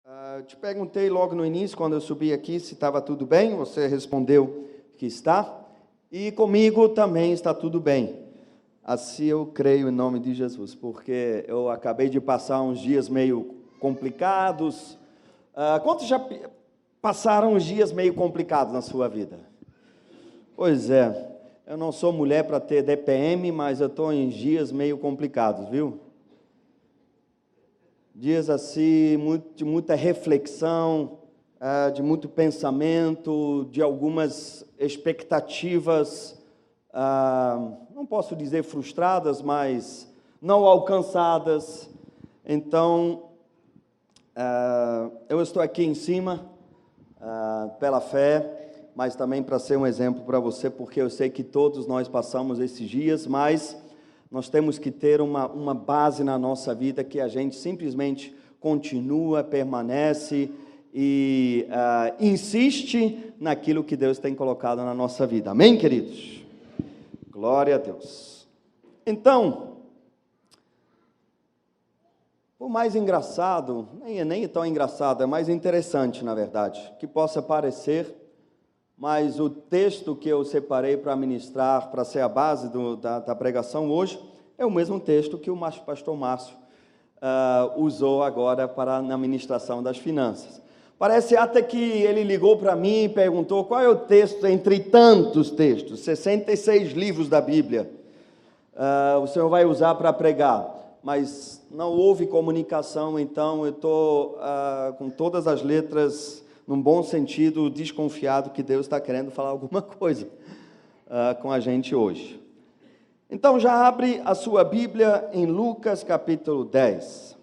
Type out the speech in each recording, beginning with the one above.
Eu te perguntei logo no início, quando eu subi aqui, se estava tudo bem. Você respondeu que está. E comigo também está tudo bem. Assim eu creio em nome de Jesus, porque eu acabei de passar uns dias meio complicados. Quantos já passaram uns dias meio complicados na sua vida? Pois é, eu não sou mulher para ter DPM, mas eu estou em dias meio complicados, viu? Dias assim, de muita reflexão, de muito pensamento, de algumas expectativas, não posso dizer frustradas, mas não alcançadas. Então, eu estou aqui em cima, pela fé, mas também para ser um exemplo para você, porque eu sei que todos nós passamos esses dias, mas nós temos que ter uma base na nossa vida que a gente simplesmente continua, permanece e insiste naquilo que Deus tem colocado na nossa vida. Amém, queridos? Glória a Deus. Então, o mais engraçado, nem é tão engraçado, é mais interessante, na verdade, que possa parecer, mas o texto que eu separei para ministrar, para ser a base da pregação hoje, é o mesmo texto que o pastor Márcio usou agora na ministração das finanças. Parece até que ele ligou para mim e perguntou qual é o texto entre tantos textos, 66 livros da Bíblia, o senhor vai usar para pregar, mas não houve comunicação, então eu estou com todas as letras, num bom sentido, desconfiado que Deus está querendo falar alguma coisa com a gente hoje. Então já abre a sua Bíblia em Lucas capítulo 10.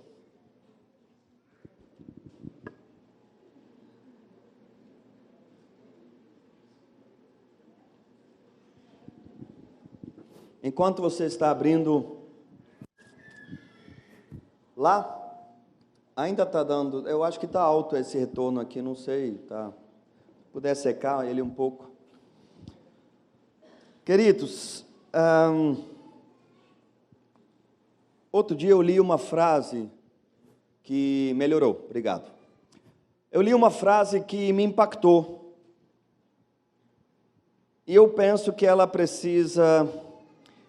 Enquanto você está abrindo lá, ainda está dando, eu acho que está alto esse retorno aqui, não sei, tá? Se puder secar ele um pouco. Queridos, outro dia eu li uma frase que melhorou, obrigado. Eu li uma frase que me impactou, e eu penso que ela precisa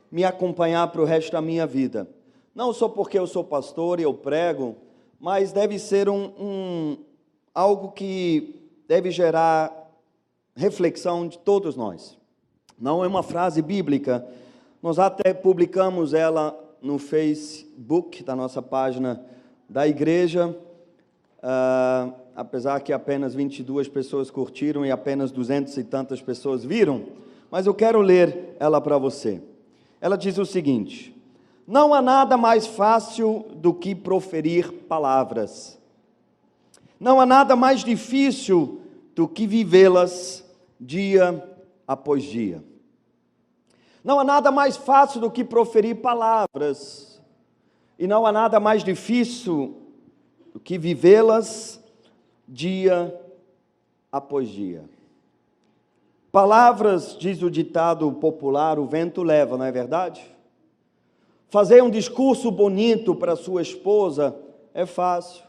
me acompanhar para o resto da minha vida. Não só porque eu sou pastor e eu prego, mas deve ser algo que deve gerar reflexão de todos nós. Não é uma frase bíblica, nós até publicamos ela no Facebook da nossa página da igreja, apesar que apenas 22 pessoas curtiram e apenas 200 e tantas pessoas viram, mas eu quero ler ela para você. Ela diz o seguinte: não há nada mais fácil do que proferir palavras. Não há nada mais difícil do que vivê-las dia após dia. Não há nada mais fácil do que proferir palavras. E não há nada mais difícil do que vivê-las dia após dia. Palavras, diz o ditado popular, o vento leva, não é verdade? Fazer um discurso bonito para sua esposa é fácil.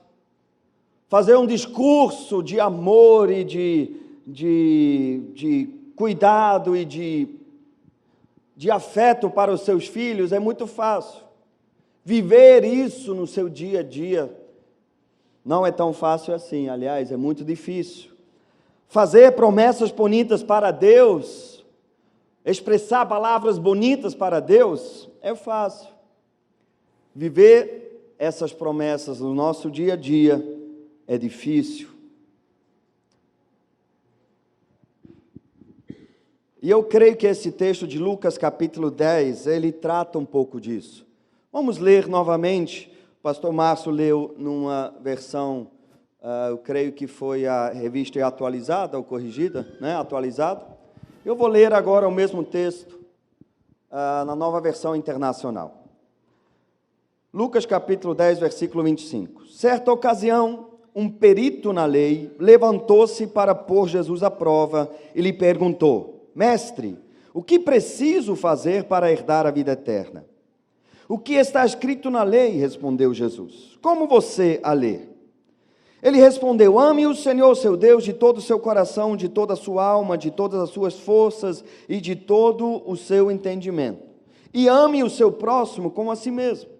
Fazer um discurso de amor e de cuidado e de afeto para os seus filhos é muito fácil. Viver isso no seu dia a dia não é tão fácil assim, aliás, é muito difícil. Fazer promessas bonitas para Deus, expressar palavras bonitas para Deus, é fácil. Viver essas promessas no nosso dia a dia é difícil. E eu creio que esse texto de Lucas capítulo 10, ele trata um pouco disso. Vamos ler novamente. O pastor Márcio leu numa versão, eu creio que foi a revista atualizada ou corrigida, né? Atualizada. Eu vou ler agora o mesmo texto na nova versão internacional. Lucas capítulo 10, versículo 25. Certa ocasião, um perito na lei levantou-se para pôr Jesus à prova e lhe perguntou: Mestre, o que preciso fazer para herdar a vida eterna? O que está escrito na lei? Respondeu Jesus. Como você a lê? Ele respondeu: ame o Senhor seu Deus de todo o seu coração, de toda a sua alma, de todas as suas forças e de todo o seu entendimento. E ame o seu próximo como a si mesmo.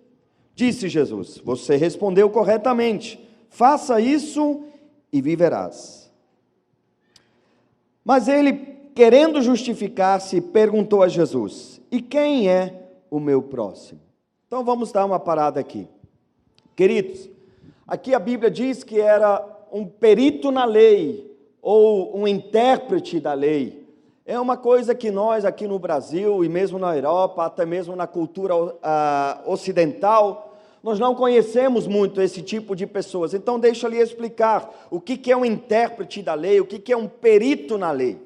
Disse Jesus: você respondeu corretamente. Faça isso e viverás. Mas ele, querendo justificar-se, perguntou a Jesus: e quem é o meu próximo? Então vamos dar uma parada aqui. Queridos, aqui a Bíblia diz que era um perito na lei, ou um intérprete da lei. É uma coisa que nós aqui no Brasil, e mesmo na Europa, até mesmo na cultura ocidental, nós não conhecemos muito esse tipo de pessoas. Então deixa eu lhe explicar o que é um intérprete da lei, o que é um perito na lei.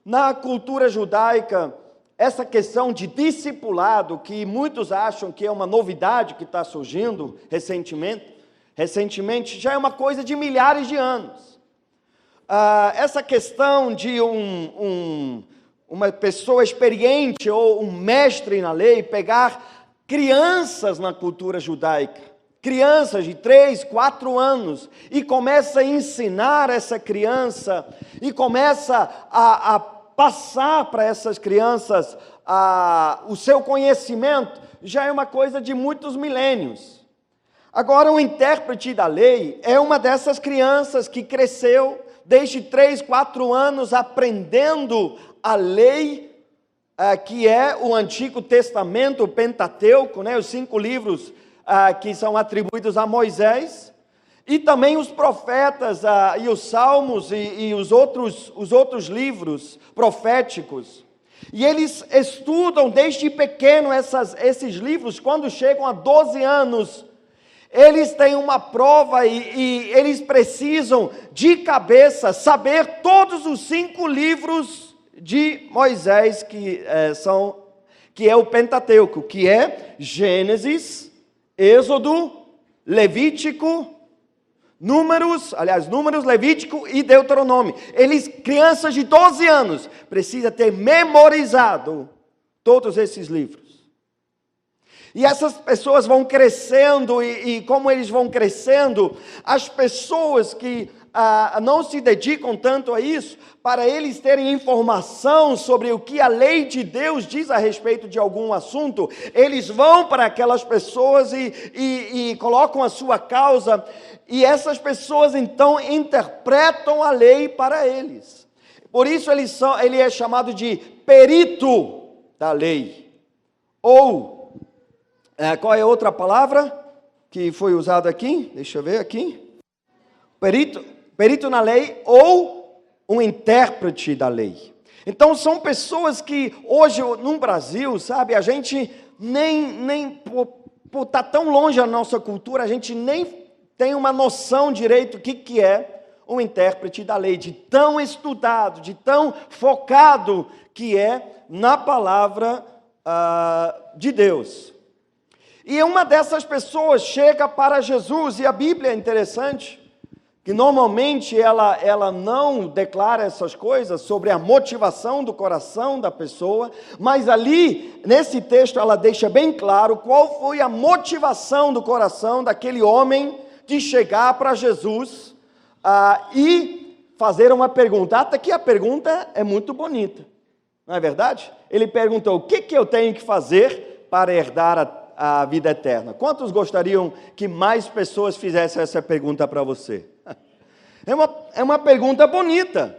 Na cultura judaica, essa questão de discipulado, que muitos acham que é uma novidade que está surgindo recentemente, já é uma coisa de milhares de anos. Essa questão de uma pessoa experiente ou um mestre na lei pegar crianças na cultura judaica, crianças de 3, 4 anos, e começa a ensinar essa criança, e começa a passar para essas crianças o seu conhecimento, já é uma coisa de muitos milênios. Agora, o intérprete da lei é uma dessas crianças que cresceu desde 3, 4 anos aprendendo a lei, que é o Antigo Testamento, o Pentateuco, né, os 5 livros que são atribuídos a Moisés, e também os profetas e os salmos e os outros livros proféticos. E eles estudam desde pequeno esses livros. Quando chegam a 12 anos, eles têm uma prova e eles precisam de cabeça saber todos os 5 livros de Moisés, que é o Pentateuco, que é Gênesis, Êxodo, Levítico, Números, Levítico e Deuteronômio. Crianças de 12 anos, precisam ter memorizado todos esses livros. E essas pessoas vão crescendo, e como eles vão crescendo, as pessoas que não se dedicam tanto a isso, para eles terem informação sobre o que a lei de Deus diz a respeito de algum assunto, eles vão para aquelas pessoas e colocam a sua causa, e essas pessoas então interpretam a lei para eles. Por isso ele é chamado de perito da lei. Ou, qual é a outra palavra que foi usada aqui? Deixa eu ver aqui. Perito na lei ou um intérprete da lei. Então são pessoas que hoje no Brasil, sabe, a gente nem por estar tão longe da nossa cultura, a gente nem tem uma noção direito do que é um intérprete da lei, de tão estudado, de tão focado que é na palavra de Deus. E uma dessas pessoas chega para Jesus, e a Bíblia é interessante, que normalmente ela não declara essas coisas sobre a motivação do coração da pessoa, mas ali, nesse texto, ela deixa bem claro qual foi a motivação do coração daquele homem de chegar para Jesus e fazer uma pergunta. Até que a pergunta é muito bonita, não é verdade? Ele perguntou: o que eu tenho que fazer para herdar a vida eterna? Quantos gostariam que mais pessoas fizessem essa pergunta para você? É uma pergunta bonita.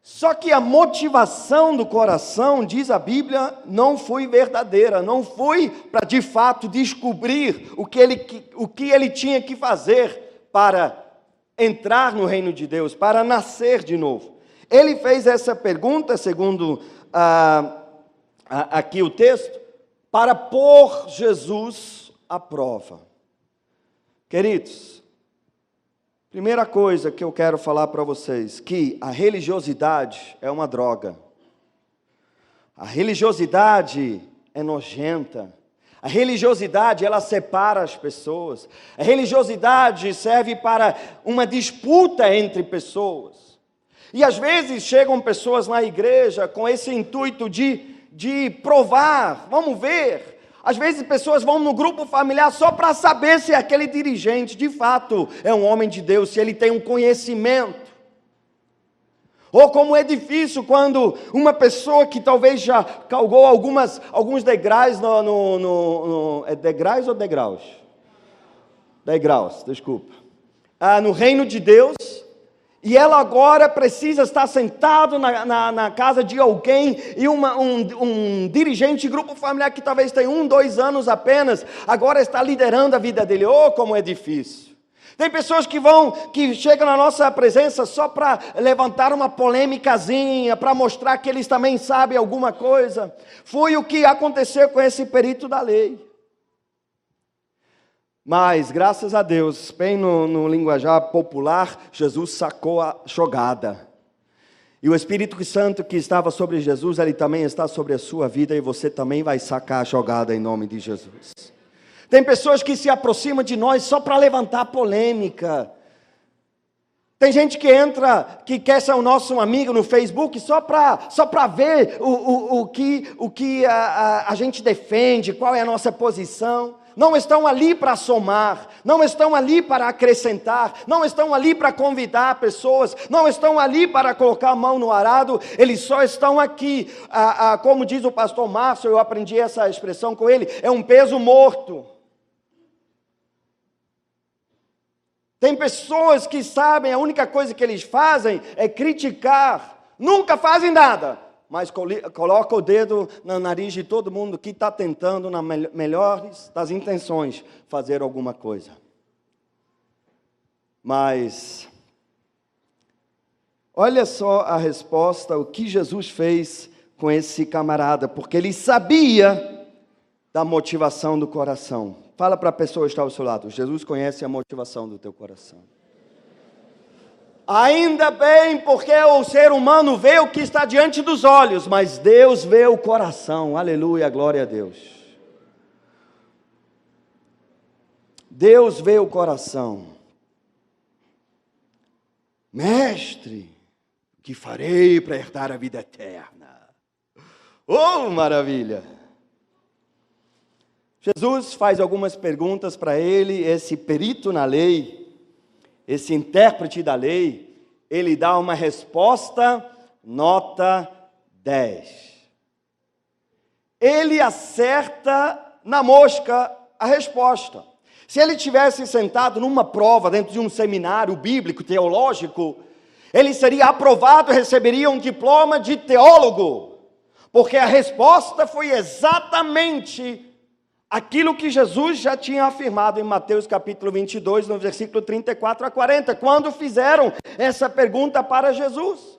Só que a motivação do coração, diz a Bíblia, não foi verdadeira, não foi para de fato descobrir o que ele tinha que fazer para entrar no reino de Deus, para nascer de novo. Ele fez essa pergunta, segundo aqui o texto, para pôr Jesus à prova. Queridos, primeira coisa que eu quero falar para vocês, que a religiosidade é uma droga. A religiosidade é nojenta. A religiosidade, ela separa as pessoas. A religiosidade serve para uma disputa entre pessoas. E às vezes chegam pessoas na igreja com esse intuito de provar, vamos ver, Às vezes pessoas vão no grupo familiar só para saber se aquele dirigente, de fato, é um homem de Deus, se ele tem um conhecimento. Ou como é difícil quando uma pessoa que talvez já galgou alguns degraus é degraus ou degraus? Degraus, desculpa. No reino de Deus, e ela agora precisa estar sentado na casa de alguém, e um dirigente de grupo familiar que talvez tenha 1, 2 anos apenas, agora está liderando a vida dele. Oh, como é difícil. Tem pessoas que chegam na nossa presença só para levantar uma polêmicazinha, para mostrar que eles também sabem alguma coisa. Foi o que aconteceu com esse perito da lei. Mas, graças a Deus, bem no linguajar popular, Jesus sacou a jogada. E o Espírito Santo que estava sobre Jesus, ele também está sobre a sua vida, e você também vai sacar a jogada em nome de Jesus. Tem pessoas que se aproximam de nós só para levantar polêmica. Tem gente que entra, que quer ser o nosso amigo no Facebook só para ver o que a gente defende, qual é a nossa posição. Não estão ali para somar, não estão ali para acrescentar, não estão ali para convidar pessoas, não estão ali para colocar a mão no arado, eles só estão aqui, como diz o pastor Márcio, eu aprendi essa expressão com ele, é um peso morto. Tem pessoas que sabem, a única coisa que eles fazem é criticar, nunca fazem nada, mas coloca o dedo no nariz de todo mundo que está tentando, na melhores das intenções, fazer alguma coisa. Mas, olha só a resposta, o que Jesus fez com esse camarada, porque ele sabia da motivação do coração. Fala para a pessoa que está ao seu lado, Jesus conhece a motivação do teu coração. Ainda bem, porque o ser humano vê o que está diante dos olhos, mas Deus vê o coração, aleluia, glória a Deus. Deus vê o coração. Mestre, o que farei para herdar a vida eterna? Oh, maravilha! Jesus faz algumas perguntas para ele, esse perito na lei, esse intérprete da lei, ele dá uma resposta, nota 10. Ele acerta na mosca a resposta. Se ele tivesse sentado numa prova dentro de um seminário bíblico, teológico, ele seria aprovado e receberia um diploma de teólogo, porque a resposta foi exatamente aquilo que Jesus já tinha afirmado em Mateus capítulo 22, no versículo 34 a 40, quando fizeram essa pergunta para Jesus.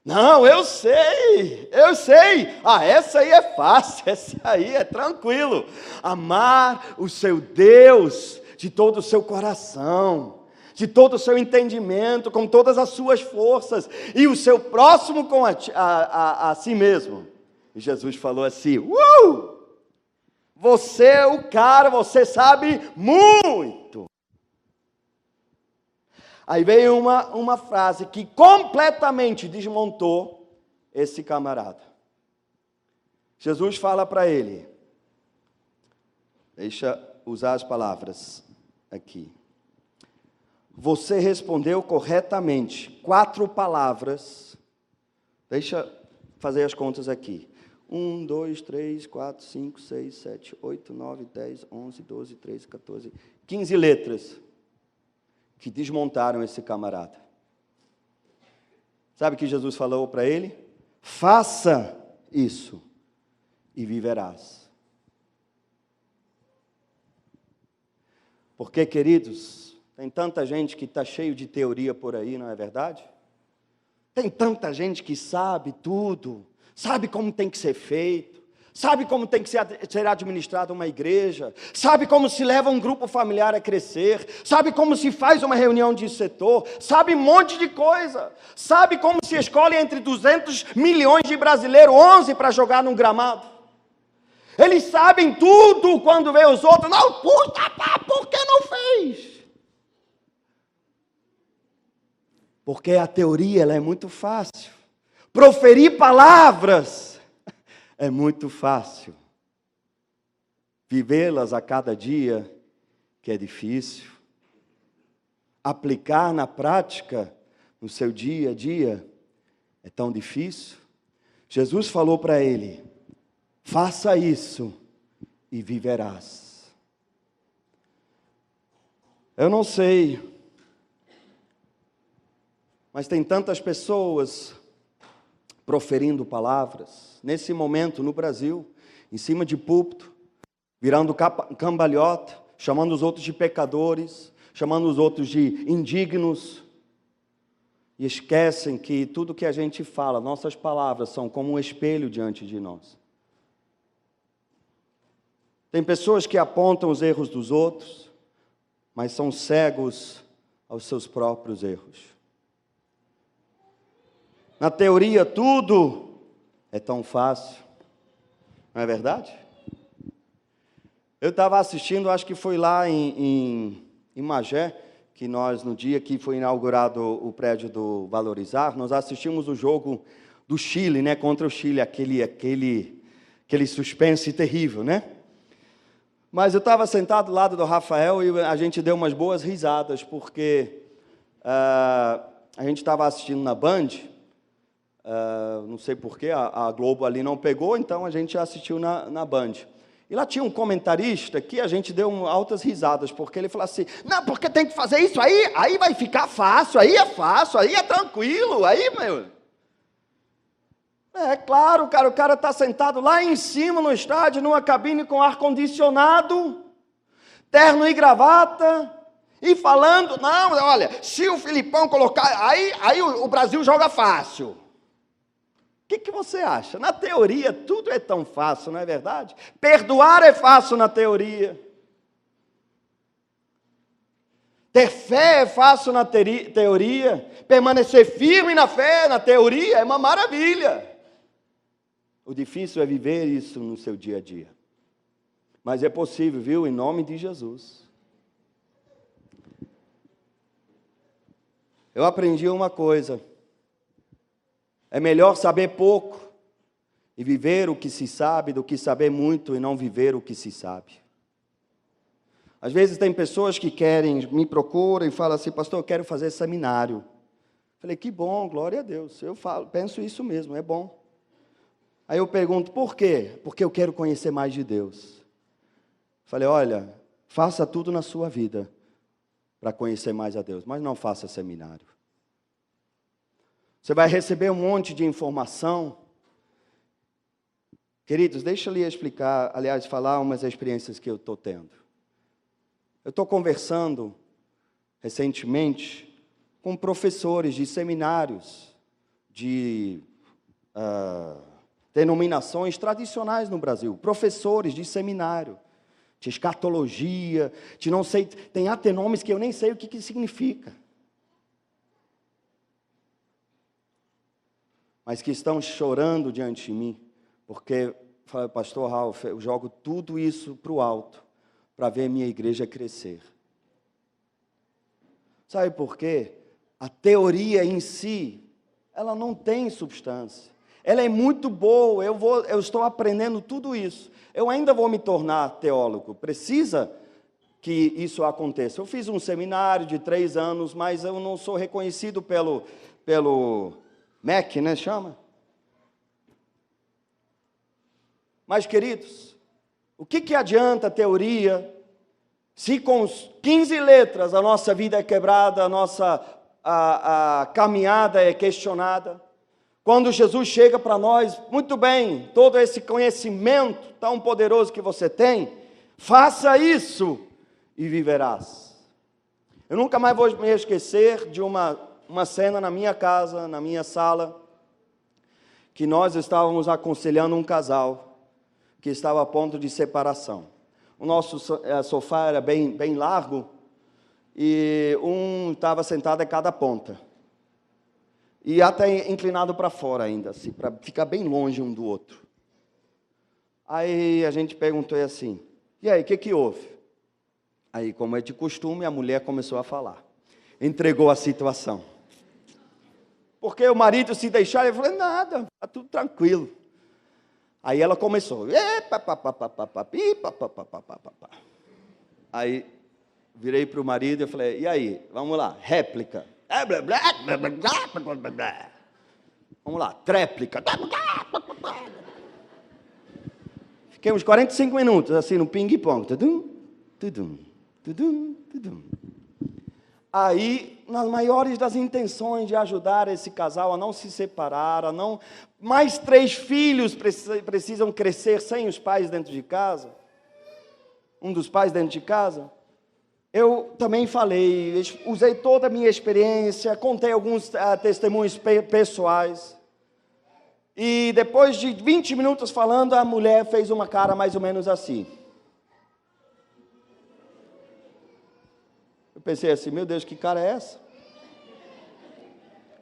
Não, eu sei, essa aí é fácil, essa aí é tranquilo. Amar o seu Deus de todo o seu coração, de todo o seu entendimento, com todas as suas forças, e o seu próximo com a si mesmo. E Jesus falou assim, você é o cara, você sabe muito. Aí veio uma frase que completamente desmontou esse camarada. Jesus fala para ele, deixa usar as palavras aqui. Você respondeu corretamente 4 palavras, deixa fazer as contas aqui. 1, 2, 3, 4, 5, 6, 7, 8, 9, 10, 11, 12, 13, 14, 15 letras que desmontaram esse camarada. Sabe o que Jesus falou para ele? Faça isso e viverás. Porque, queridos, tem tanta gente que está cheio de teoria por aí, não é verdade? Tem tanta gente que sabe tudo, sabe como tem que ser feito, sabe como tem que ser administrada uma igreja, sabe como se leva um grupo familiar a crescer, sabe como se faz uma reunião de setor, sabe um monte de coisa, sabe como se escolhe entre 200 milhões de brasileiros, 11 para jogar num gramado. Eles sabem tudo quando vê os outros, não, puxa, por que não fez? Porque a teoria ela é muito fácil. Proferir palavras é muito fácil. vivê-las a cada dia, que é difícil. Aplicar na prática, no seu dia a dia, é tão difícil. Jesus falou para ele: faça isso e viverás. Eu não sei, mas tem tantas pessoas proferindo palavras, nesse momento no Brasil, em cima de púlpito, virando cambalhota, chamando os outros de pecadores, chamando os outros de indignos, e esquecem que tudo que a gente fala, nossas palavras, são como um espelho diante de nós. Tem pessoas que apontam os erros dos outros, mas são cegos aos seus próprios erros. Na teoria, tudo é tão fácil, não é verdade? Eu estava assistindo, acho que foi lá em Magé, que nós, no dia que foi inaugurado o prédio do Valorizar, nós assistimos o jogo do Chile, né, contra o Chile, aquele suspense terrível, né? Mas eu estava sentado do lado do Rafael e a gente deu umas boas risadas, porque a gente estava assistindo na Band, não sei porquê, a Globo ali não pegou, então a gente assistiu na Band. E lá tinha um comentarista que a gente deu altas risadas, porque ele falou assim: não, porque tem que fazer isso aí vai ficar fácil, aí é tranquilo, aí, meu... É claro, cara, o cara está sentado lá em cima no estádio, numa cabine com ar-condicionado, terno e gravata, e falando: não, olha, se o Filipão colocar, aí o Brasil joga fácil. O que você acha? Na teoria, tudo é tão fácil, não é verdade? Perdoar é fácil na teoria. Ter fé é fácil na teoria. Permanecer firme na fé, na teoria, é uma maravilha. O difícil é viver isso no seu dia a dia. Mas é possível, viu? Em nome de Jesus. Eu aprendi uma coisa. É melhor saber pouco e viver o que se sabe do que saber muito e não viver o que se sabe. Às vezes tem pessoas que me procuram e falam assim: pastor, eu quero fazer seminário. Falei: que bom, glória a Deus. Eu penso isso mesmo, é bom. Aí eu pergunto: por quê? Porque eu quero conhecer mais de Deus. Falei: olha, faça tudo na sua vida para conhecer mais a Deus, mas não faça seminário. Você vai receber um monte de informação. Queridos, deixa eu lhe explicar, aliás, falar umas experiências que eu estou tendo. Eu estou conversando recentemente com professores de seminários, de denominações tradicionais no Brasil, professores de seminário, de escatologia, de não sei, tem até nomes que eu nem sei o que significa. Mas que estão chorando diante de mim, porque, pastor Ralph, eu jogo tudo isso para o alto, para ver minha igreja crescer. Sabe por quê? A teoria em si, ela não tem substância. Ela é muito boa, eu estou aprendendo tudo isso. Eu ainda vou me tornar teólogo, precisa que isso aconteça. Eu fiz um seminário de 3 anos, mas eu não sou reconhecido pelo MEC, né, chama? Mas, queridos, o que adianta a teoria, se com 15 letras a nossa vida é quebrada, a nossa caminhada é questionada? Quando Jesus chega para nós: muito bem, todo esse conhecimento tão poderoso que você tem, faça isso e viverás. Eu nunca mais vou me esquecer de uma cena na minha casa, na minha sala, que nós estávamos aconselhando um casal que estava a ponto de separação. O nosso sofá era bem largo e um estava sentado a cada ponta. E até inclinado para fora ainda, assim, para ficar bem longe um do outro. Aí a gente perguntou assim: e aí, o que houve? Aí, como é de costume, a mulher começou a falar. Entregou a situação. Porque o marido se deixar, ele falou: nada, está tudo tranquilo. Aí ela começou. Aí virei para o marido e falei, e aí, vamos lá, réplica. Vamos lá, tréplica. Fiquei uns 45 minutos, assim, no ping-pong. Aí, nas maiores das intenções de ajudar esse casal a não se separar, a não... Mais 3 filhos precisam crescer sem os pais dentro de casa. Um dos pais dentro de casa. Eu também falei, usei toda a minha experiência, contei alguns testemunhos pessoais. E depois de 20 minutos falando, a mulher fez uma cara mais ou menos assim. Eu pensei assim, meu Deus, que cara é essa?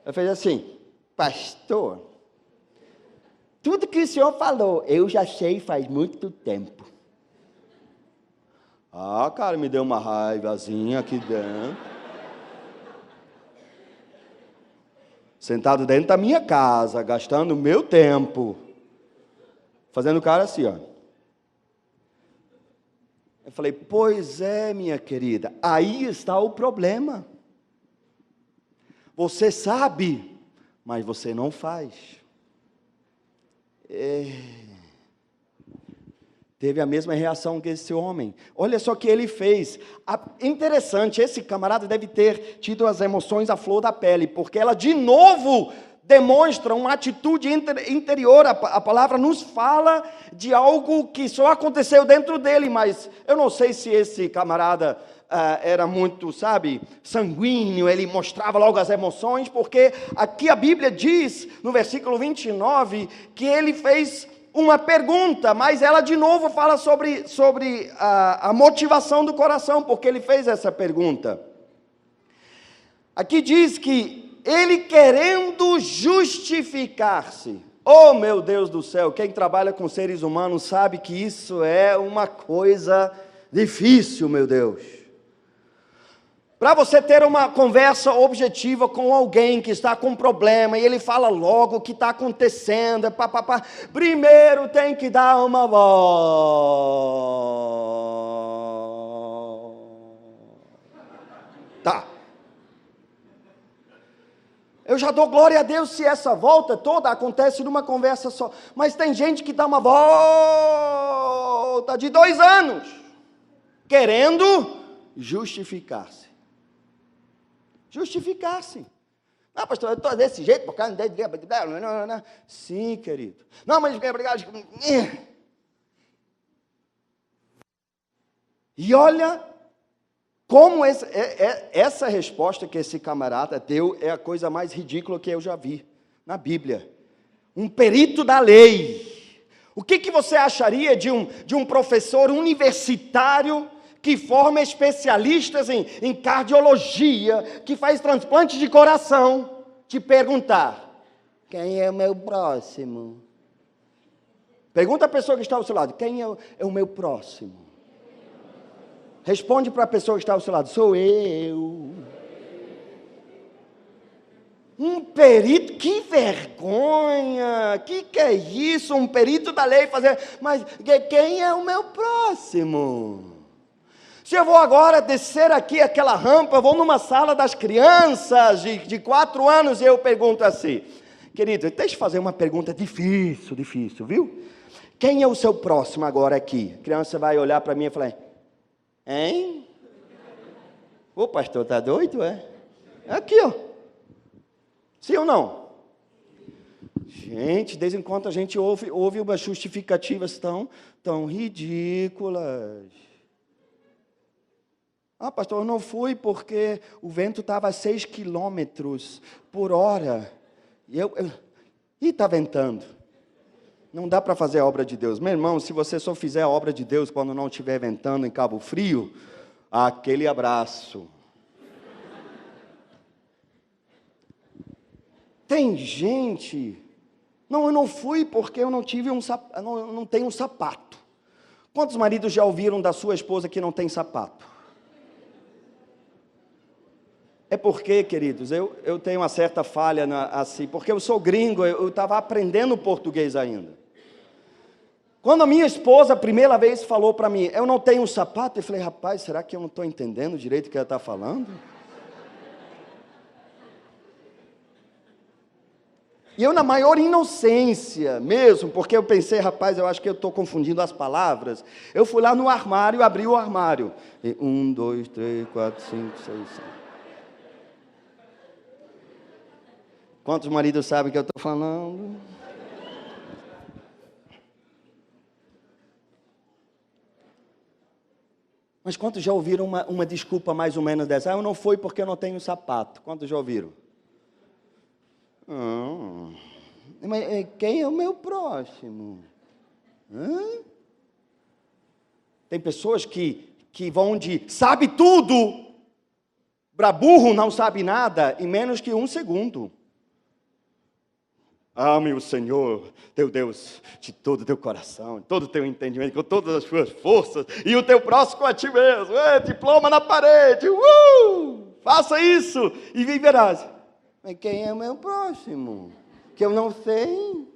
Ela fez assim, pastor, tudo que o senhor falou, eu já sei faz muito tempo. Ah, cara, me deu uma raivazinha aqui dentro. Sentado dentro da minha casa, gastando o meu tempo. Fazendo o cara assim, ó. Eu falei, pois é, minha querida, aí está o problema. Você sabe, mas você não faz. Teve a mesma reação que esse homem. Olha só o que ele fez. Interessante, esse camarada deve ter tido as emoções à flor da pele, porque ela de novo demonstra uma atitude interior. A palavra nos fala de algo que só aconteceu dentro dele, mas eu não sei se esse camarada era muito, sanguíneo, ele mostrava logo as emoções, porque aqui a Bíblia diz, no versículo 29, que ele fez uma pergunta, mas ela de novo fala sobre a motivação do coração, porque ele fez essa pergunta. Aqui diz que ele querendo justificar-se. Oh, meu Deus do céu, quem trabalha com seres humanos sabe que isso é uma coisa difícil, meu Deus. Para você ter uma conversa objetiva com alguém que está com problema, e ele fala logo o que está acontecendo, primeiro tem que dar uma volta. Eu já dou glória a Deus se essa volta toda acontece numa conversa só. Mas tem gente que dá uma volta de 2 anos, querendo justificar-se. Justificar-se. Não, pastor, eu estou desse jeito, por causa de... Não. Sim, querido. Não, mas... E olha como essa resposta que esse camarada deu é a coisa mais ridícula que eu já vi na Bíblia. Um perito da lei. O que você acharia de um professor universitário que forma especialistas em cardiologia, que faz transplante de coração, te perguntar, quem é o meu próximo? Pergunta a pessoa que está ao seu lado, quem é o meu próximo? Responde para a pessoa que está ao seu lado, sou eu. Um perito, que vergonha, que é isso? Um perito da lei fazer, mas quem é o meu próximo? Se eu vou agora descer aqui aquela rampa, vou numa sala das crianças de 4 anos e eu pergunto assim, querido, deixa eu fazer uma pergunta difícil, viu? Quem é o seu próximo agora aqui? A criança vai olhar para mim e falar, hein? Ô pastor, tá doido, é? Aqui, ó. Sim ou não? Gente, de vez em quando a gente ouve umas justificativas tão ridículas. Ah, pastor, eu não fui porque o vento estava a 6 quilômetros por hora. E está ventando. Não dá para fazer a obra de Deus. Meu irmão, se você só fizer a obra de Deus quando não estiver ventando em Cabo Frio, aquele abraço. Tem gente... Não, eu não fui porque eu não tive não tenho um sapato. Quantos maridos já ouviram da sua esposa que não tem sapato? É porque, queridos, eu tenho uma certa falha assim, porque eu sou gringo, eu estava aprendendo português ainda. Quando a minha esposa, a primeira vez, falou para mim, eu não tenho um sapato, eu falei, rapaz, será que eu não estou entendendo direito o que ela está falando? E eu, na maior inocência mesmo, porque eu pensei, rapaz, eu acho que eu estou confundindo as palavras, eu fui lá no armário, abri o armário. E 1, 2, 3, 4, 5, 6, 7. Quantos maridos sabem que eu estou falando? Mas quantos já ouviram uma desculpa mais ou menos dessa? Eu não fui porque eu não tenho sapato. Quantos já ouviram? Mas quem é o meu próximo? Tem pessoas que vão de sabe tudo, para burro não sabe nada, em menos que 1 segundo. Ame o Senhor, teu Deus, de todo o teu coração, de todo o teu entendimento, com todas as suas forças, e o teu próximo a ti mesmo. Diploma na parede, faça isso e viverás. Mas quem é o meu próximo? Que eu não sei.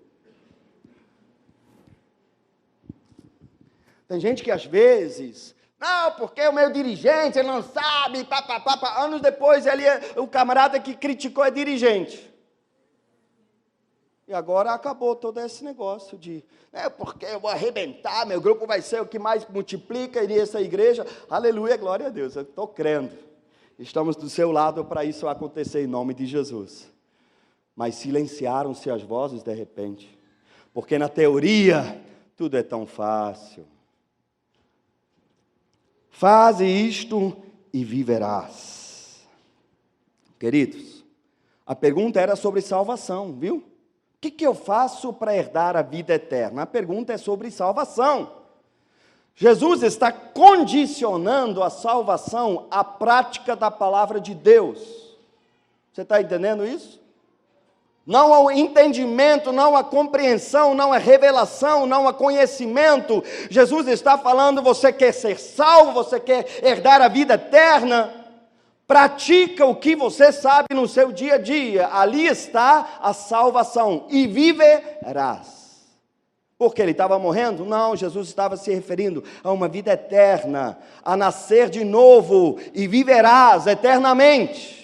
Tem gente que às vezes, não, porque o meu dirigente, ele não sabe, anos depois o camarada que criticou é dirigente. E agora acabou todo esse negócio de, porque eu vou arrebentar, meu grupo vai ser o que mais multiplica, iria essa igreja. Aleluia, glória a Deus, eu estou crendo. Estamos do seu lado para isso acontecer em nome de Jesus. Mas silenciaram-se as vozes de repente, porque na teoria tudo é tão fácil. Faze isto e viverás. Queridos, a pergunta era sobre salvação, viu? O que eu faço para herdar a vida eterna? A pergunta é sobre salvação. Jesus está condicionando a salvação à prática da palavra de Deus. Você está entendendo isso? Não ao entendimento, não à compreensão, não à revelação, não a conhecimento. Jesus está falando, você quer ser salvo, você quer herdar a vida eterna? Pratica o que você sabe no seu dia a dia. Ali está a salvação. E viverás. Porque ele estava morrendo? Não, Jesus estava se referindo a uma vida eterna. A nascer de novo. E viverás eternamente.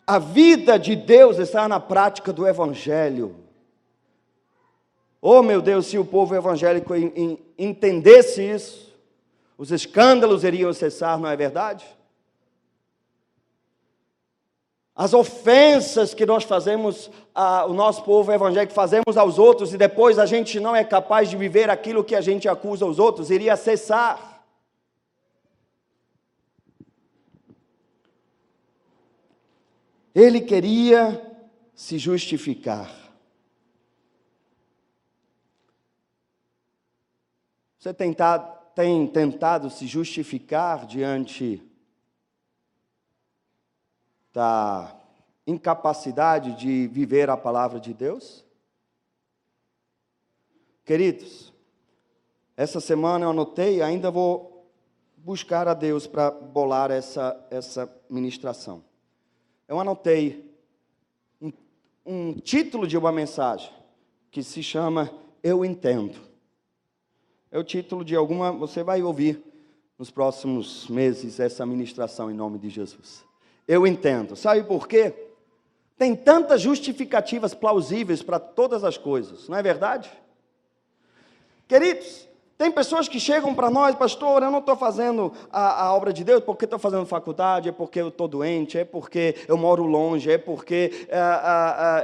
A vida de Deus está na prática do Evangelho. Oh, meu Deus, se o povo evangélico entendesse isso, os escândalos iriam cessar, não é verdade? As ofensas que nós fazemos, o nosso povo evangélico fazemos aos outros, e depois a gente não é capaz de viver aquilo que a gente acusa aos outros, iria cessar. Ele queria se justificar. Você tem tentado se justificar diante da incapacidade de viver a palavra de Deus? Queridos, essa semana eu anotei, ainda vou buscar a Deus para bolar essa ministração. Eu anotei um título de uma mensagem que se chama Eu Entendo. É o título de você vai ouvir nos próximos meses essa ministração em nome de Jesus. Eu entendo. Sabe por quê? Tem tantas justificativas plausíveis para todas as coisas, não é verdade? Queridos, tem pessoas que chegam para nós, pastor, eu não estou fazendo a obra de Deus porque estou fazendo faculdade, é porque eu estou doente, é porque eu moro longe, é porque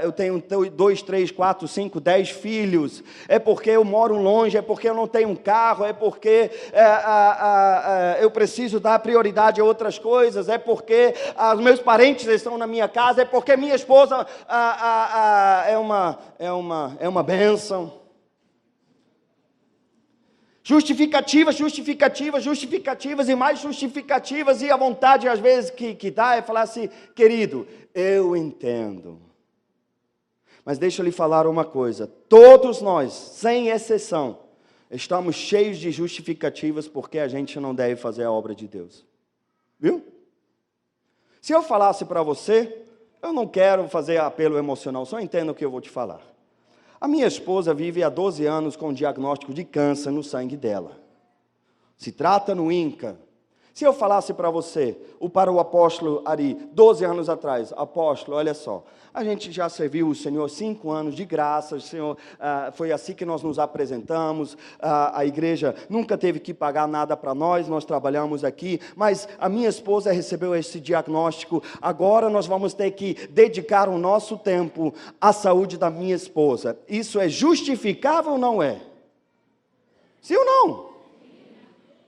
eu tenho 2, 3, 4, 5, 10 filhos, é porque eu moro longe, é porque eu não tenho um carro, é porque eu preciso dar prioridade a outras coisas, é porque os meus parentes estão na minha casa, é porque minha esposa é uma bênção. Justificativas e mais justificativas, e a vontade às vezes que dá é falar assim, querido, eu entendo. Mas deixa eu lhe falar uma coisa, todos nós, sem exceção, estamos cheios de justificativas porque a gente não deve fazer a obra de Deus. Viu? Se eu falasse para você, eu não quero fazer apelo emocional, só entenda o que eu vou te falar. A minha esposa vive há 12 anos com diagnóstico de câncer no sangue dela. Se trata no INCA. Se eu falasse para você, para o apóstolo Ari, 12 anos atrás, apóstolo, olha só, a gente já serviu o Senhor 5 anos de graça, o Senhor, foi assim que nós nos apresentamos, a igreja nunca teve que pagar nada para nós trabalhamos aqui, mas a minha esposa recebeu esse diagnóstico, agora nós vamos ter que dedicar o nosso tempo à saúde da minha esposa. Isso é justificável ou não é? Sim ou não?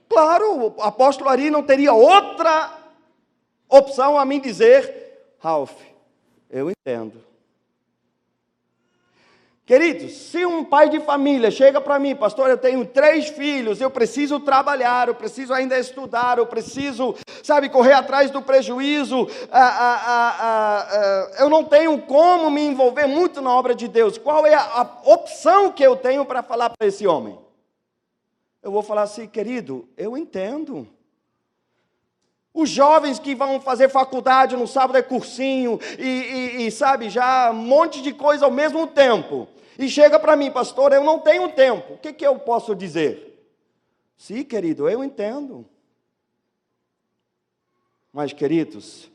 Claro, o apóstolo Ari não teria outra opção a mim dizer, Ralph, eu entendo. Queridos, se um pai de família chega para mim, pastor, eu tenho 3 filhos, eu preciso trabalhar, eu preciso ainda estudar, eu preciso, correr atrás do prejuízo, eu não tenho como me envolver muito na obra de Deus. Qual é a opção que eu tenho para falar para esse homem? Eu vou falar assim, querido, eu entendo. Os jovens que vão fazer faculdade no sábado é cursinho, já um monte de coisa ao mesmo tempo. E chega para mim, pastor, eu não tenho tempo. O que eu posso dizer? Sim, querido, eu entendo. Mas, queridos,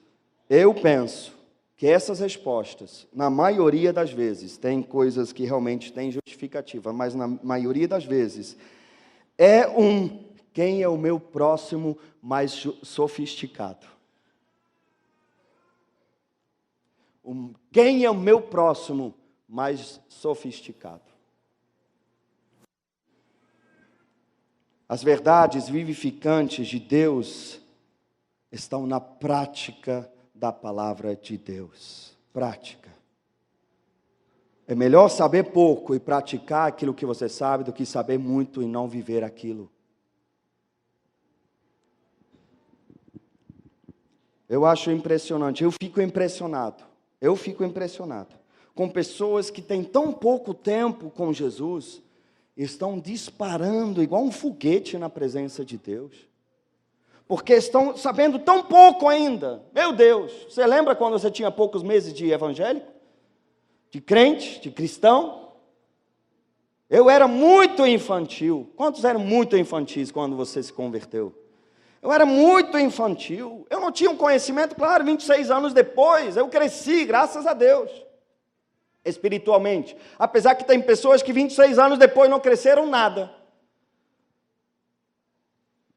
eu penso que essas respostas, na maioria das vezes, tem coisas que realmente têm justificativa, mas na maioria das vezes, quem é o meu próximo mais sofisticado? Quem é o meu próximo mais sofisticado? As verdades vivificantes de Deus estão na prática da palavra de Deus. Prática. É melhor saber pouco e praticar aquilo que você sabe do que saber muito e não viver aquilo. Eu acho impressionante, eu fico impressionado com pessoas que têm tão pouco tempo com Jesus, estão disparando igual um foguete na presença de Deus, porque estão sabendo tão pouco ainda. Meu Deus, você lembra quando você tinha poucos meses de evangélico? De crente, de cristão? Eu era muito infantil. Quantos eram muito infantis quando você se converteu? Eu era muito infantil. Eu não tinha um conhecimento, claro, 26 anos depois, eu cresci, graças a Deus, espiritualmente. Apesar que tem pessoas que 26 anos depois não cresceram nada.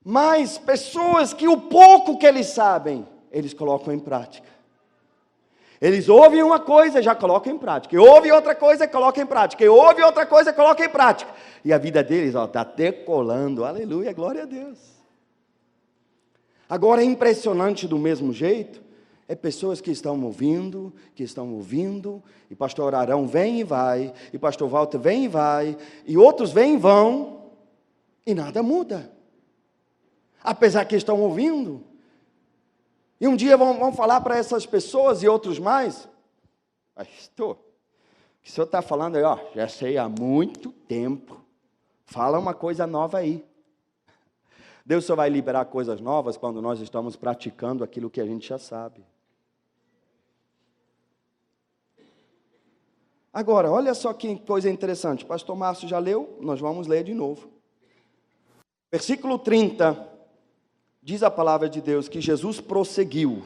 Mas pessoas que o pouco que eles sabem, eles colocam em prática. Eles ouvem uma coisa, já colocam em prática. E ouvem outra coisa, colocam em prática. E ouvem outra coisa, colocam em prática. E a vida deles está decolando. Aleluia, glória a Deus. Agora, é impressionante do mesmo jeito, pessoas que estão ouvindo, e pastor Arão vem e vai, e pastor Walter vem e vai, e outros vêm e vão, e nada muda. Apesar que estão ouvindo. E um dia vão falar para essas pessoas e outros mais, pastor, o que o senhor está falando aí, já sei há muito tempo, fala uma coisa nova aí. Deus só vai liberar coisas novas quando nós estamos praticando aquilo que a gente já sabe. Agora, olha só que coisa interessante, pastor Márcio já leu, nós vamos ler de novo. Versículo 30, diz a palavra de Deus que Jesus prosseguiu,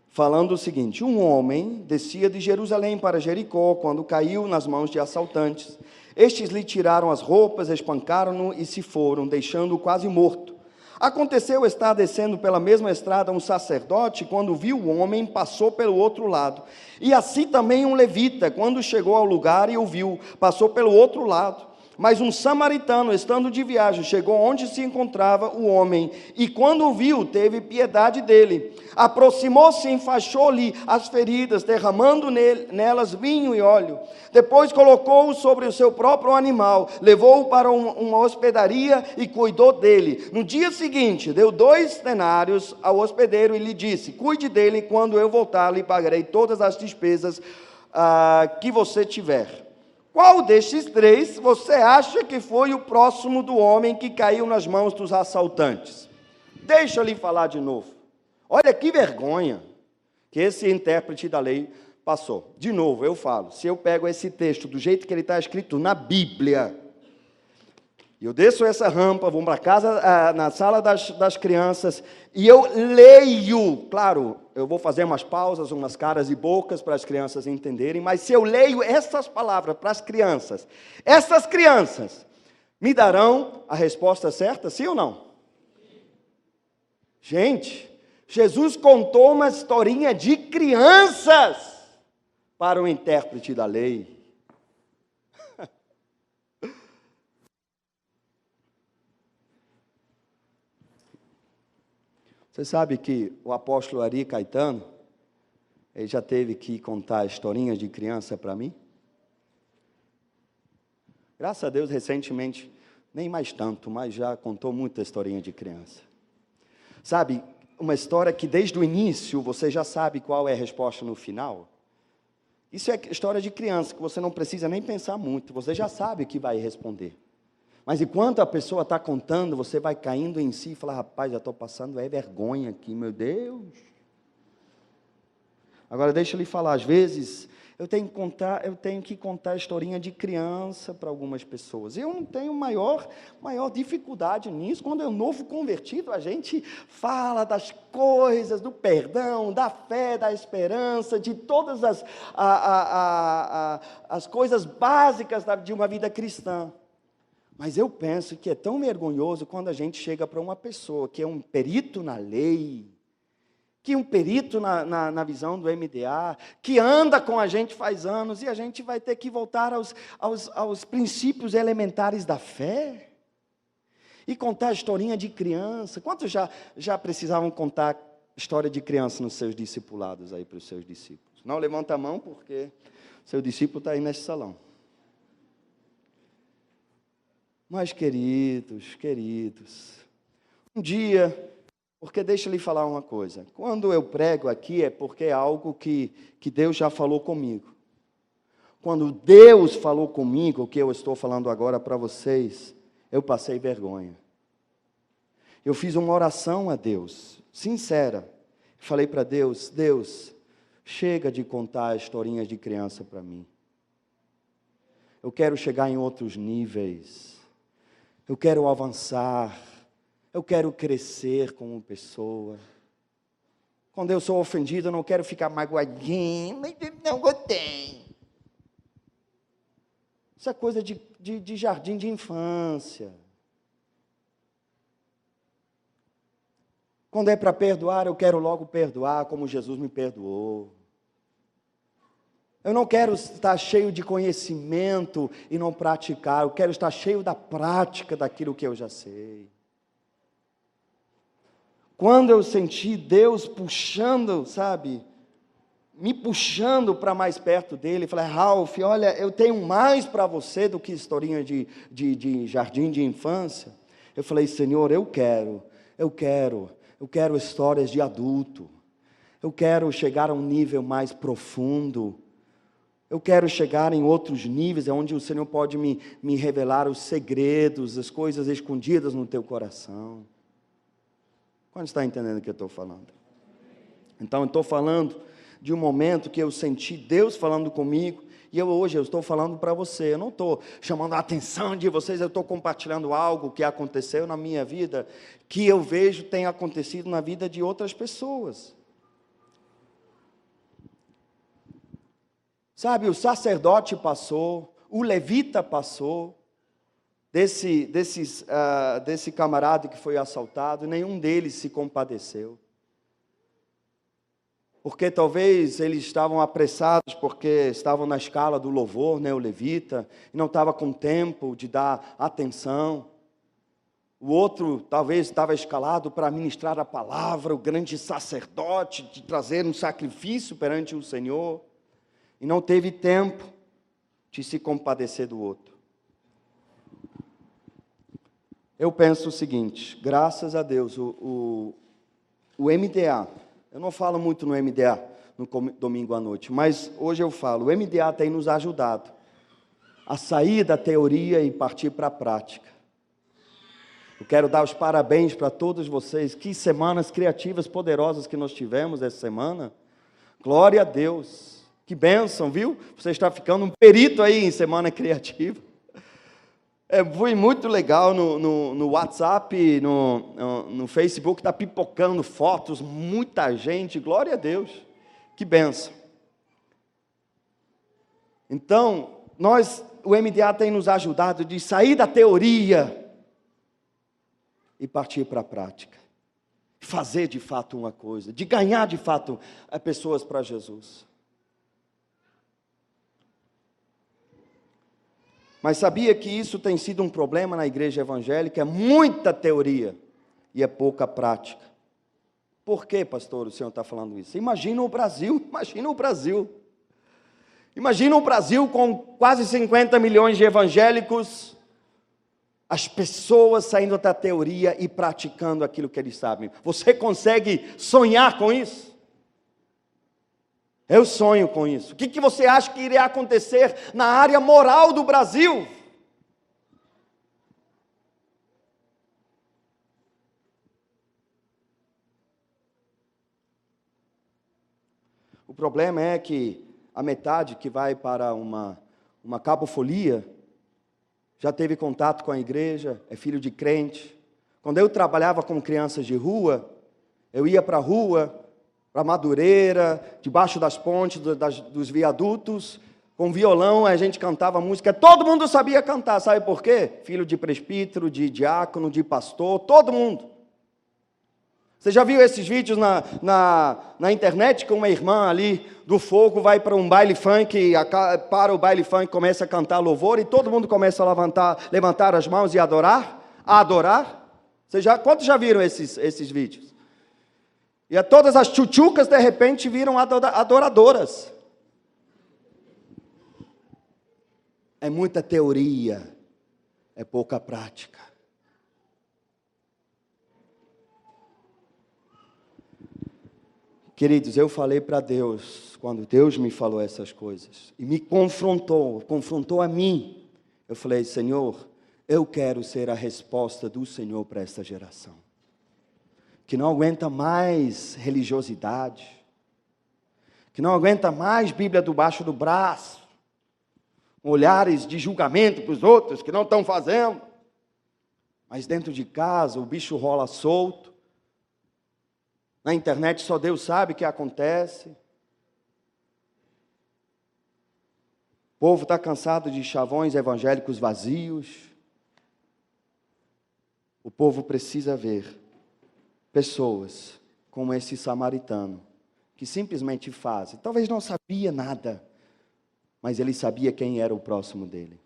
falando o seguinte: um homem descia de Jerusalém para Jericó, quando caiu nas mãos de assaltantes. Estes lhe tiraram as roupas, espancaram-no e se foram, deixando-o quase morto. Aconteceu estar descendo pela mesma estrada um sacerdote, quando viu o homem, passou pelo outro lado. E assim também um levita, quando chegou ao lugar e o viu, passou pelo outro lado. Mas um samaritano, estando de viagem, chegou onde se encontrava o homem, e quando o viu, teve piedade dele. Aproximou-se e enfaixou-lhe as feridas, derramando nelas vinho e óleo. Depois colocou-o sobre o seu próprio animal, levou-o para uma hospedaria e cuidou dele. No dia seguinte, deu 2 denários ao hospedeiro e lhe disse: cuide dele, e quando eu voltar, lhe pagarei todas as despesas que você tiver. Qual destes 3 você acha que foi o próximo do homem que caiu nas mãos dos assaltantes? Deixa eu lhe falar de novo. Olha que vergonha que esse intérprete da lei passou. De novo, eu falo, se eu pego esse texto do jeito que ele está escrito na Bíblia, eu desço essa rampa, vou para casa, na sala das crianças, e eu leio, claro, eu vou fazer umas pausas, umas caras e bocas para as crianças entenderem, mas se eu leio essas palavras para as crianças, essas crianças me darão a resposta certa, sim ou não? Gente, Jesus contou uma historinha de crianças para o intérprete da lei. Você sabe que o apóstolo Ari Caetano, ele já teve que contar historinhas de criança para mim? Graças a Deus, recentemente, nem mais tanto, mas já contou muita historinha de criança. Sabe, uma história que desde o início você já sabe qual é a resposta no final. Isso é história de criança, que você não precisa nem pensar muito, você já sabe o que vai responder. Mas enquanto a pessoa está contando, você vai caindo em si e fala, rapaz, já estou passando vergonha aqui, meu Deus. Agora deixa eu lhe falar, às vezes eu tenho que contar historinha de criança para algumas pessoas. Eu não tenho maior dificuldade nisso. Quando é um novo convertido, a gente fala das coisas, do perdão, da fé, da esperança, de todas as coisas básicas de uma vida cristã. Mas eu penso que é tão vergonhoso quando a gente chega para uma pessoa que é um perito na lei, que é um perito na visão do MDA, que anda com a gente faz anos, e a gente vai ter que voltar aos princípios elementares da fé, e contar historinha de criança. Quantos já precisavam contar história de criança nos seus discipulados aí para os seus discípulos? Não levanta a mão, porque seu discípulo está aí nesse salão. Mas, queridos, um dia, porque deixa eu lhe falar uma coisa, quando eu prego aqui é porque é algo que Deus já falou comigo. Quando Deus falou comigo, o que eu estou falando agora para vocês, eu passei vergonha. Eu fiz uma oração a Deus, sincera, falei para Deus, Deus, chega de contar historinhas de criança para mim. Eu quero chegar em outros níveis. Eu quero avançar, eu quero crescer como pessoa. Quando eu sou ofendido, eu não quero ficar magoadinho, mas não gostei. Isso é coisa de jardim de infância. Quando é para perdoar, eu quero logo perdoar como Jesus me perdoou. Eu não quero estar cheio de conhecimento e não praticar. Eu quero estar cheio da prática daquilo que eu já sei. Quando eu senti Deus puxando, sabe, me puxando para mais perto dele, falei, Ralph, olha, eu tenho mais para você do que historinha de jardim de infância. Eu falei, Senhor, eu quero histórias de adulto. Eu quero chegar a um nível mais profundo. Eu quero chegar em outros níveis, onde o Senhor pode me revelar os segredos, as coisas escondidas no teu coração. Quando está entendendo o que eu estou falando? Então, eu estou falando de um momento que eu senti Deus falando comigo, e hoje eu estou falando para você. Eu não estou chamando a atenção de vocês, eu estou compartilhando algo que aconteceu na minha vida, que eu vejo tem acontecido na vida de outras pessoas. Sabe, o sacerdote passou, o levita passou, desse camarada que foi assaltado, nenhum deles se compadeceu. Porque talvez eles estavam apressados, porque estavam na escala do louvor, né, o levita, e não estava com tempo de dar atenção. O outro talvez estava escalado para ministrar a palavra, o grande sacerdote, de trazer um sacrifício perante o Senhor. E não teve tempo de se compadecer do outro. Eu penso o seguinte, graças a Deus, o MDA, eu não falo muito no MDA no domingo à noite, mas hoje eu falo, o MDA tem nos ajudado a sair da teoria e partir para a prática. Eu quero dar os parabéns para todos vocês, que semanas criativas poderosas que nós tivemos essa semana. Glória a Deus. Que bênção, viu? Você está ficando um perito aí em Semana Criativa. Foi muito legal no WhatsApp, no Facebook, está pipocando fotos, muita gente, glória a Deus. Que bênção. Então, o MDA tem nos ajudado de sair da teoria e partir para a prática. Fazer de fato uma coisa, de ganhar de fato pessoas para Jesus. Mas sabia que isso tem sido um problema na igreja evangélica? É muita teoria e é pouca prática. Por que, pastor, o senhor está falando isso? Imagina o Brasil. Imagina o Brasil com quase 50 milhões de evangélicos, as pessoas saindo da teoria e praticando aquilo que eles sabem. Você consegue sonhar com isso? Eu sonho com isso. O que você acha que iria acontecer na área moral do Brasil? O problema é que a metade que vai para uma capofolia já teve contato com a igreja, é filho de crente. Quando eu trabalhava com crianças de rua, eu ia para a rua, para Madureira, debaixo das pontes, dos viadutos, com violão, a gente cantava música, todo mundo sabia cantar, sabe por quê? Filho de presbítero, de diácono, de pastor, todo mundo. Você já viu esses vídeos na internet, com uma irmã ali do fogo, vai para um baile funk, para o baile funk, começa a cantar louvor, e todo mundo começa a levantar as mãos e adorar? Quantos já viram esses vídeos? E todas as tchutchucas, de repente, viram adoradoras. É muita teoria, é pouca prática. Queridos, eu falei para Deus, quando Deus me falou essas coisas, e me confrontou a mim, eu falei, Senhor, eu quero ser a resposta do Senhor para esta geração. Que não aguenta mais religiosidade, que não aguenta mais Bíblia debaixo do braço, olhares de julgamento para os outros que não estão fazendo, mas dentro de casa o bicho rola solto, na internet só Deus sabe o que acontece, o povo está cansado de chavões evangélicos vazios, o povo precisa ver pessoas como esse samaritano, que simplesmente fazem, talvez não sabia nada, mas ele sabia quem era o próximo dele.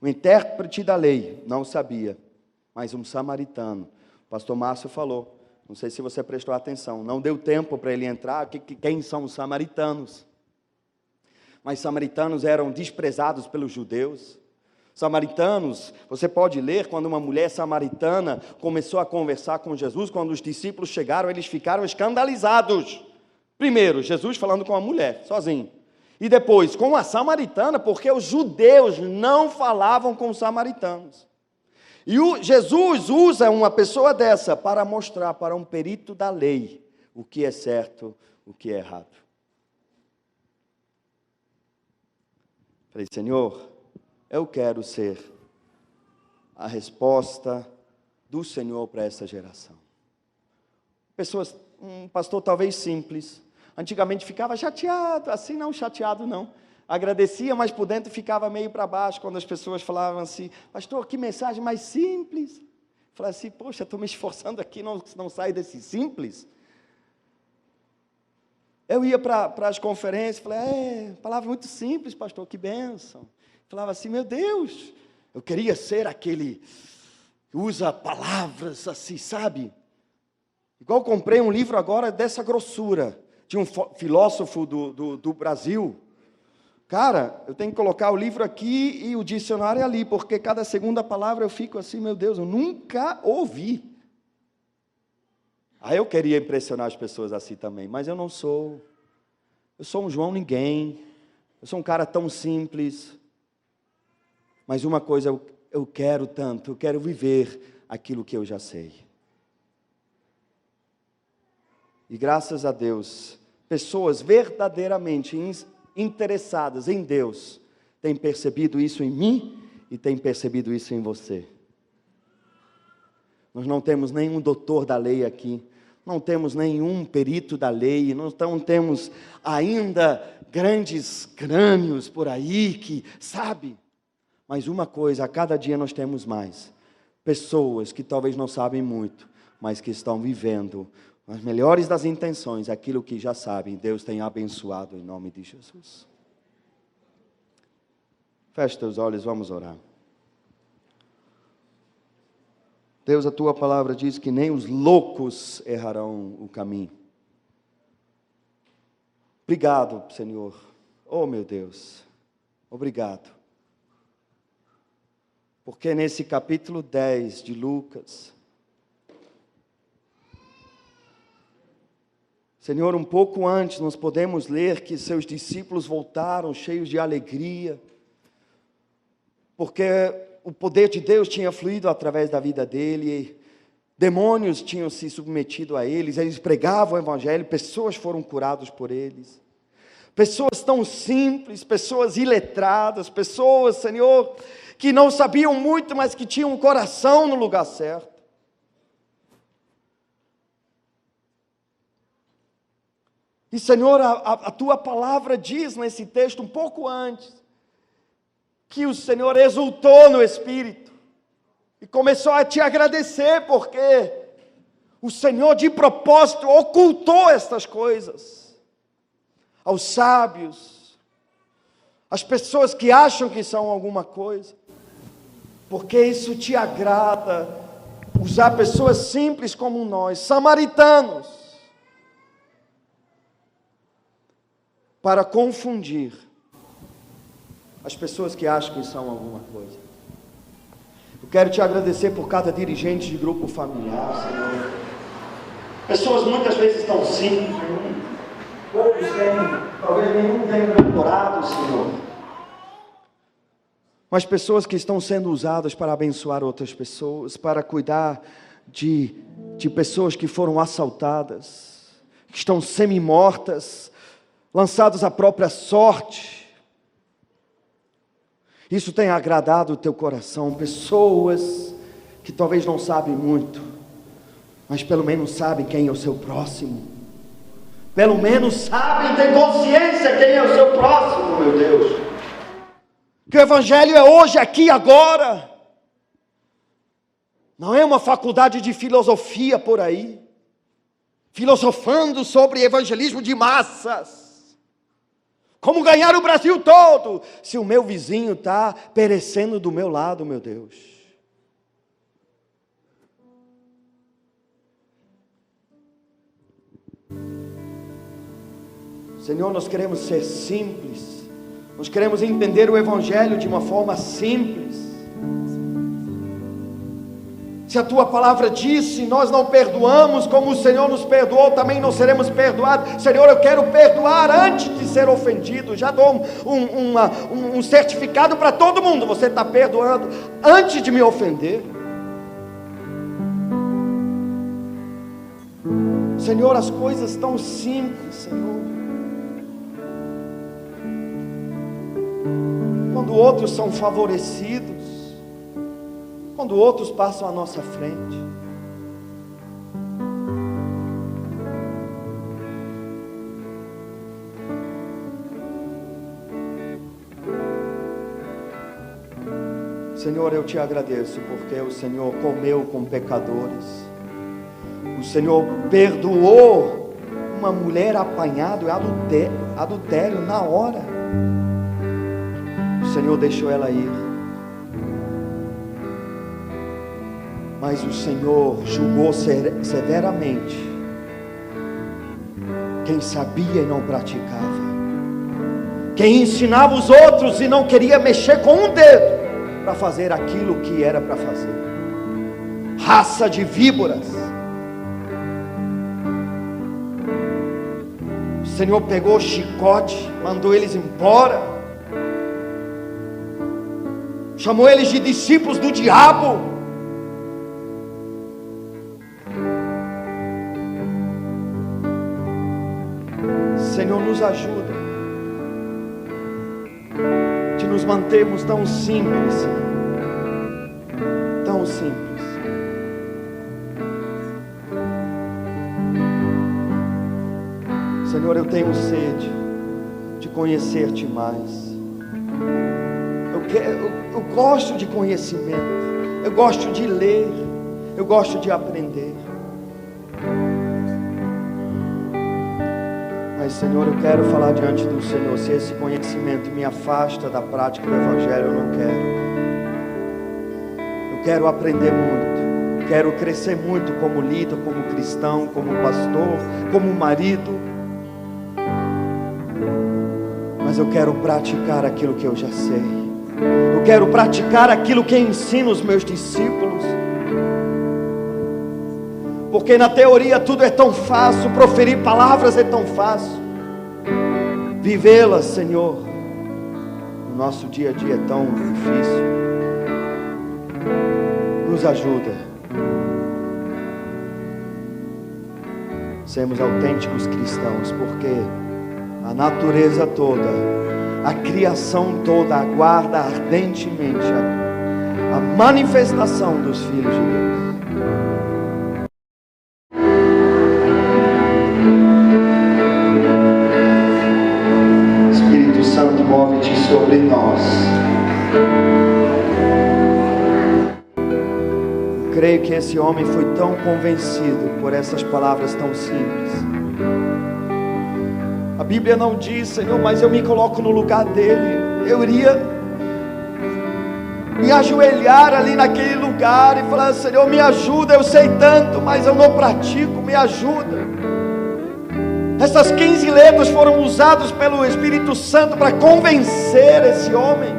O intérprete da lei não sabia, mas um samaritano, o pastor Márcio falou, não sei se você prestou atenção, não deu tempo para ele entrar, quem são os samaritanos? Mas samaritanos eram desprezados pelos judeus. Samaritanos, você pode ler, quando uma mulher samaritana começou a conversar com Jesus, quando os discípulos chegaram, eles ficaram escandalizados. Primeiro, Jesus falando com a mulher, sozinho. E depois, com a samaritana, porque os judeus não falavam com os samaritanos. E Jesus usa uma pessoa dessa para mostrar para um perito da lei o que é certo, o que é errado. Falei, Senhor, eu quero ser a resposta do Senhor para essa geração. Pessoas, um pastor talvez simples, antigamente ficava chateado, assim não chateado não, agradecia, mas por dentro ficava meio para baixo, quando as pessoas falavam assim, pastor, que mensagem mais simples. Falei assim, poxa, estou me esforçando aqui, não sai desse simples. Eu ia para as conferências, falei, palavra muito simples, pastor, que bênção. Falava assim, meu Deus, eu queria ser aquele que usa palavras assim, sabe? Igual comprei um livro agora dessa grossura, de um filósofo do Brasil. Cara, eu tenho que colocar o livro aqui e o dicionário ali, porque cada segunda palavra eu fico assim, meu Deus, eu nunca ouvi. Aí eu queria impressionar as pessoas assim também, mas eu não sou. Eu sou um João ninguém, eu sou um cara tão simples. Mas uma coisa eu quero tanto, eu quero viver aquilo que eu já sei. E graças a Deus, pessoas verdadeiramente interessadas em Deus, têm percebido isso em mim e têm percebido isso em você. Nós não temos nenhum doutor da lei aqui, não temos nenhum perito da lei, não temos ainda grandes crânios por aí que, sabe? Mas uma coisa, a cada dia nós temos mais. Pessoas que talvez não sabem muito, mas que estão vivendo as melhores das intenções, aquilo que já sabem, Deus tem abençoado em nome de Jesus. Feche teus olhos, vamos orar. Deus, a tua palavra diz que nem os loucos errarão o caminho. Obrigado, Senhor. Oh, meu Deus. Obrigado. Porque nesse capítulo 10 de Lucas, Senhor, um pouco antes nós podemos ler que seus discípulos voltaram cheios de alegria, porque o poder de Deus tinha fluído através da vida dele, demônios tinham se submetido a eles pregavam o evangelho, pessoas foram curadas por eles. Pessoas tão simples, pessoas iletradas, pessoas, Senhor, que não sabiam muito, mas que tinham um coração no lugar certo. E, Senhor, a tua palavra diz nesse texto, um pouco antes, que o Senhor exultou no Espírito e começou a te agradecer, porque o Senhor de propósito ocultou estas coisas aos sábios, às pessoas que acham que são alguma coisa, porque isso te agrada, usar pessoas simples como nós, samaritanos, para confundir as pessoas que acham que são alguma coisa. Eu quero te agradecer por cada dirigente de grupo familiar, Senhor. Pessoas muitas vezes tão simples, poucos têm, talvez nenhum tenha doutorado, Senhor. Mas pessoas que estão sendo usadas para abençoar outras pessoas, para cuidar de pessoas que foram assaltadas, que estão semi-mortas, lançados à própria sorte. Isso tem agradado o teu coração, pessoas que talvez não sabem muito, mas pelo menos sabem quem é o seu próximo, pelo menos sabem, têm consciência quem é o seu próximo, meu Deus, que o Evangelho é hoje, aqui, agora, não é uma faculdade de filosofia por aí, filosofando sobre evangelismo de massas, como ganhar o Brasil todo, se o meu vizinho está perecendo do meu lado, meu Deus. Senhor, nós queremos ser simples, nós queremos entender o Evangelho de uma forma simples. Se a tua palavra diz, se nós não perdoamos como o Senhor nos perdoou, também não seremos perdoados. Senhor, eu quero perdoar antes de ser ofendido. Já dou um certificado para todo mundo. Você está perdoando antes de me ofender. Senhor, as coisas tão simples, Senhor. Quando outros são favorecidos, quando outros passam à nossa frente. Senhor, eu te agradeço, porque o Senhor comeu com pecadores, o Senhor perdoou uma mulher apanhada em adultério na hora, o Senhor deixou ela ir. Mas o Senhor julgou severamente quem sabia e não praticava, quem ensinava os outros e não queria mexer com um dedo para fazer aquilo que era para fazer. Raça de víboras. O Senhor pegou o chicote, mandou eles embora, chamou eles de discípulos do diabo. Senhor, nos ajuda de nos mantermos tão simples, Senhor. Tão simples. Senhor, eu tenho sede de conhecer-te mais. Eu gosto de conhecimento. Eu gosto de ler. Eu gosto de aprender. Mas, Senhor, eu quero falar diante do Senhor. Se esse conhecimento me afasta da prática do Evangelho, eu não quero. Eu quero aprender muito. Quero crescer muito como líder, como cristão, como pastor, como marido. Mas eu quero praticar aquilo que eu já sei. Eu quero praticar aquilo que ensino os meus discípulos. Porque na teoria tudo é tão fácil, proferir palavras é tão fácil. Vivê-las, Senhor, no nosso dia a dia é tão difícil. Nos ajuda. Sermos autênticos cristãos, porque a natureza toda, a criação toda aguarda ardentemente a manifestação dos filhos de Deus. Espírito Santo, move-te sobre nós. Eu creio que esse homem foi tão convencido por essas palavras tão simples. A Bíblia não diz, Senhor, mas eu me coloco no lugar dele. Eu iria me ajoelhar ali naquele lugar e falar: Senhor, me ajuda, eu sei tanto, mas eu não pratico, me ajuda. Essas 15 letras foram usadas pelo Espírito Santo para convencer esse homem.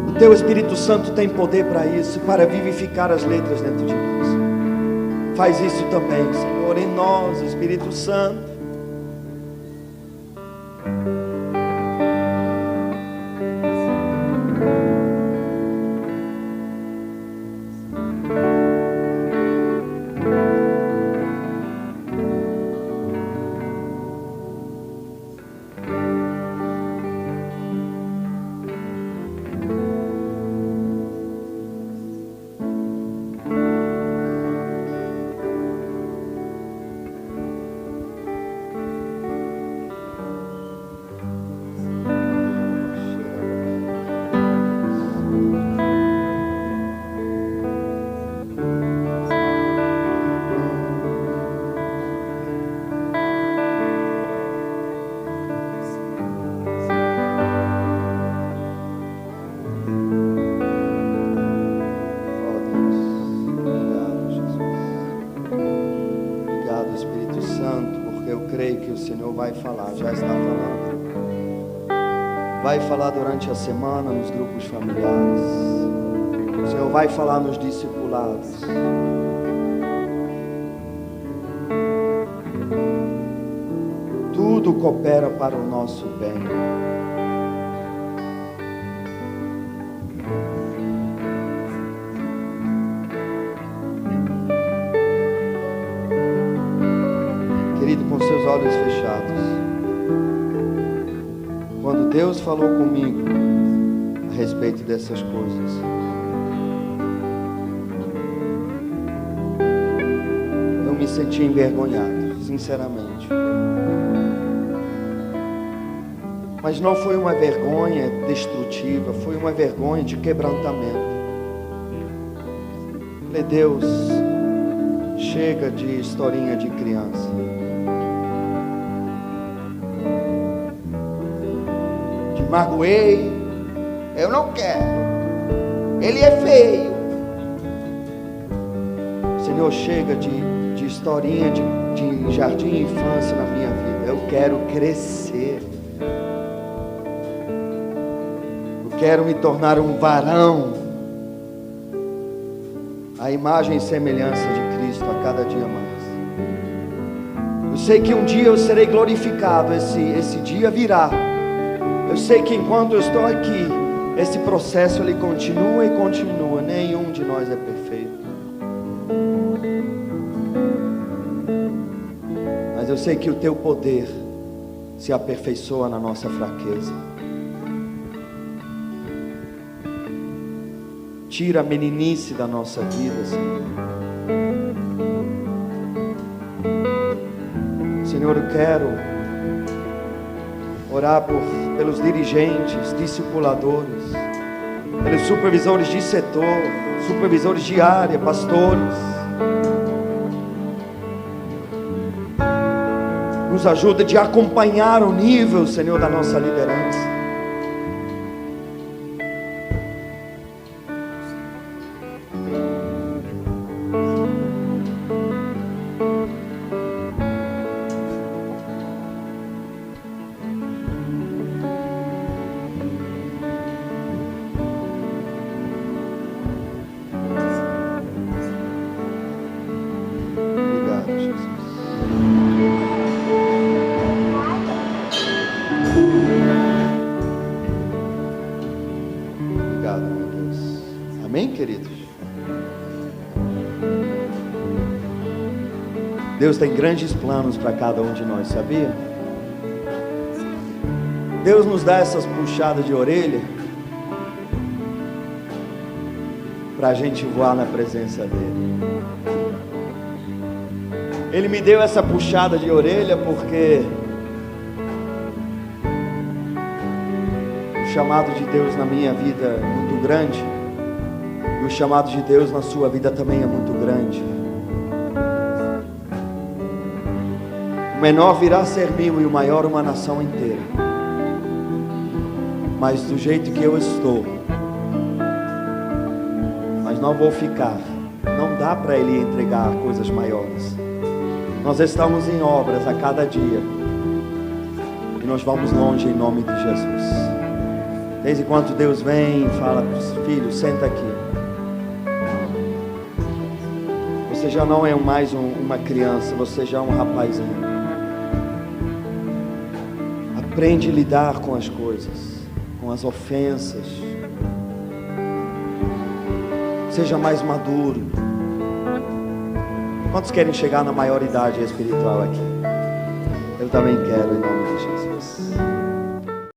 O teu Espírito Santo tem poder para isso, para vivificar as letras dentro de nós. Faz isso também, Senhor, em nós, Espírito Santo. Vai falar, já está falando. Vai falar durante a semana nos grupos familiares. O Senhor vai falar nos discipulados. Tudo coopera para o nosso bem. Querido, com seus olhos fechados, quando Deus falou comigo a respeito dessas coisas, eu me senti envergonhado, sinceramente. Mas não foi uma vergonha destrutiva, foi uma vergonha de quebrantamento. Falei: Deus, chega de historinha de criança. Magoei, eu não quero, ele é feio. Senhor, chega de historinha de jardim de infância na minha vida. Eu quero crescer, eu quero me tornar um varão, a imagem e semelhança de Cristo a cada dia mais. Eu sei que um dia eu serei glorificado, esse dia virá. Eu sei que enquanto eu estou aqui, esse processo ele continua e continua. Nenhum de nós é perfeito. Mas eu sei que o teu poder se aperfeiçoa na nossa fraqueza. Tira a meninice da nossa vida, Senhor. Senhor, eu quero orar pelos dirigentes, discipuladores, pelos supervisores de setor, supervisores de área, pastores. Nos ajuda de acompanhar o nível, Senhor, da nossa liderança. Deus tem grandes planos para cada um de nós, sabia? Deus nos dá essas puxadas de orelha para a gente voar na presença dEle. Ele me deu essa puxada de orelha porque o chamado de Deus na minha vida é muito grande, e o chamado de Deus na sua vida também é muito grande. O menor virá a ser mil e o maior uma nação inteira. Mas do jeito que eu estou, mas não vou ficar. Não dá para Ele entregar coisas maiores. Nós estamos em obras a cada dia, e nós vamos longe em nome de Jesus. Desde quando Deus vem e fala para os filhos, senta aqui. Você já não é mais uma criança, você já é um rapazinho. Aprende a lidar com as coisas, com as ofensas. Seja mais maduro. Quantos querem chegar na maioridade espiritual aqui? Eu também quero, em nome de Jesus.